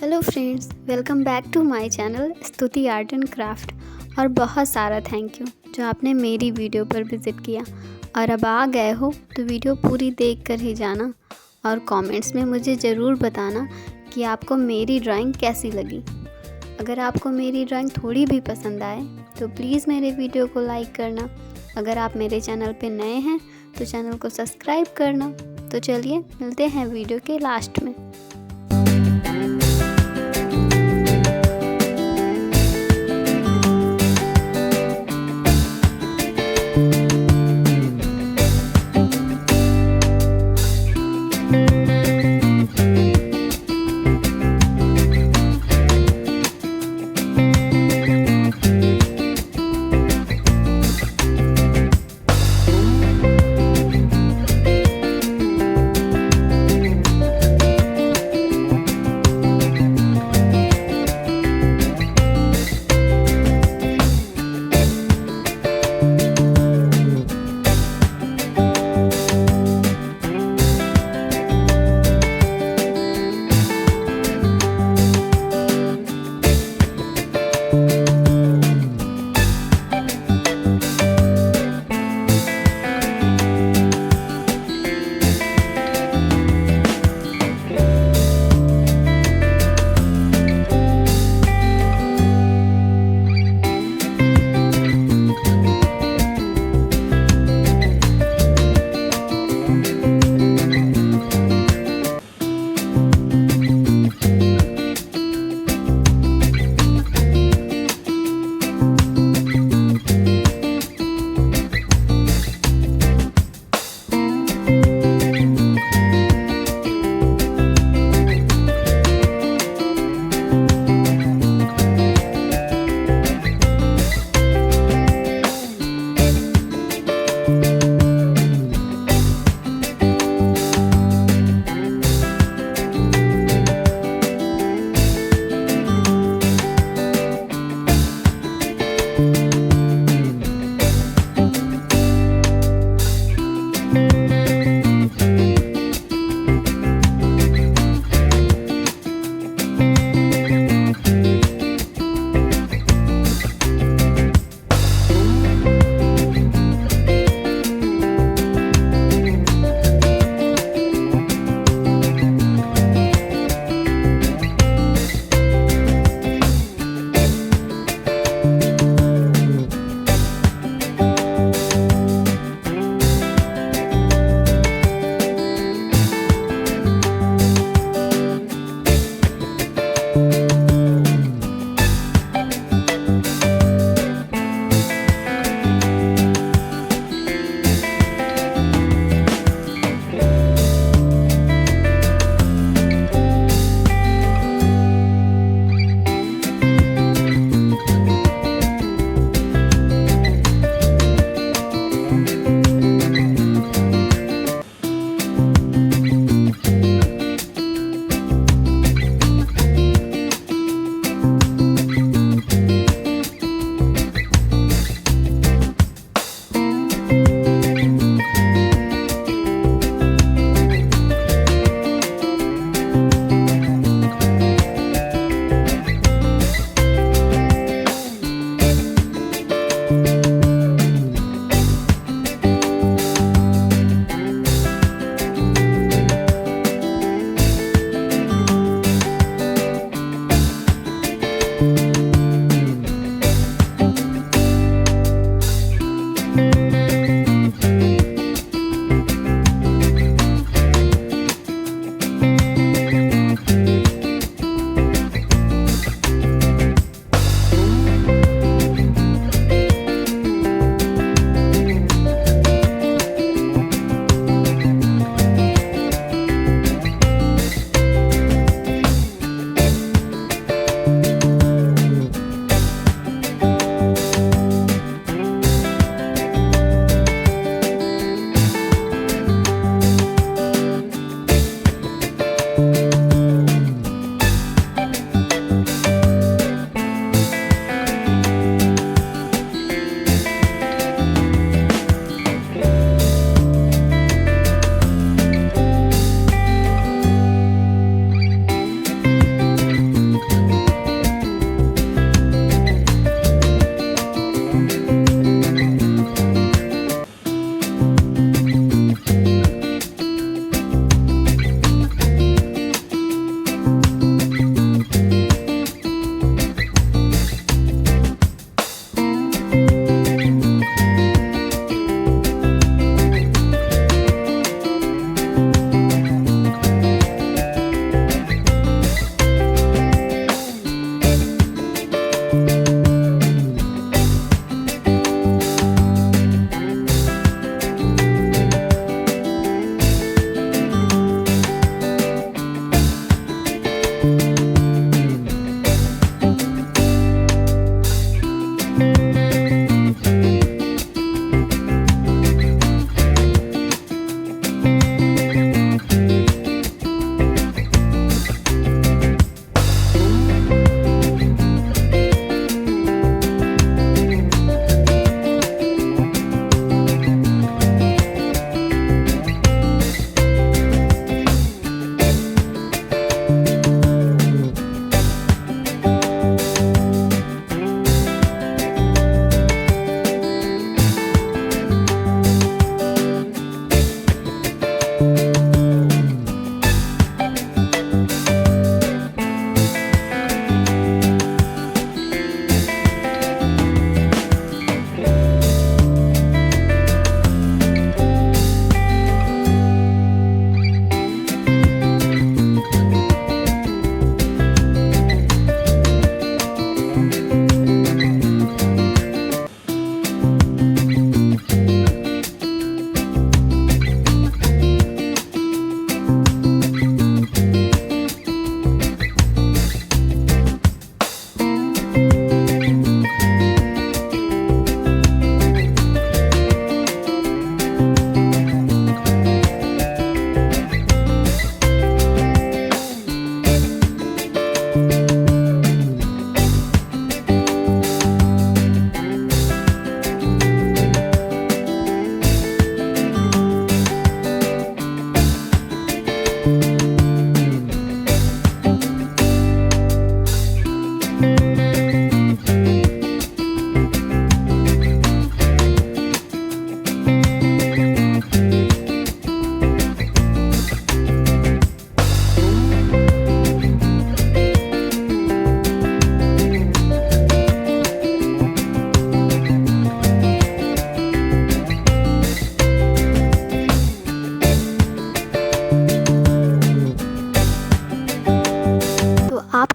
Hello friends, welcome back to my channel Stuti art and craft. और बहुत सारा thank you जो आपने मेरी वीडियो पर विज़िट किया। और अब आ गए हो तो वीडियो पूरी देख कर ही जाना और कमेंट्स में मुझे ज़रूर बताना कि आपको मेरी ड्राइंग कैसी लगी। अगर आपको मेरी ड्राइंग थोड़ी भी पसंद आए तो प्लीज़ मेरे वीडियो को लाइक करना। अगर आप मेरे चैनल पे नए हैं तो चैनल को सब्सक्राइब करना। तो चलिए मिलते हैं वीडियो के लास्ट में।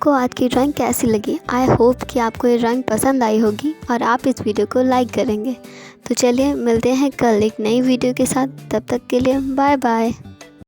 आपको आज की ड्राइंग कैसी लगी? आई होप कि आपको ये ड्राइंग पसंद आई होगी और आप इस वीडियो को लाइक करेंगे। तो चलिए मिलते हैं कल एक नई वीडियो के साथ। तब तक के लिए बाय बाय।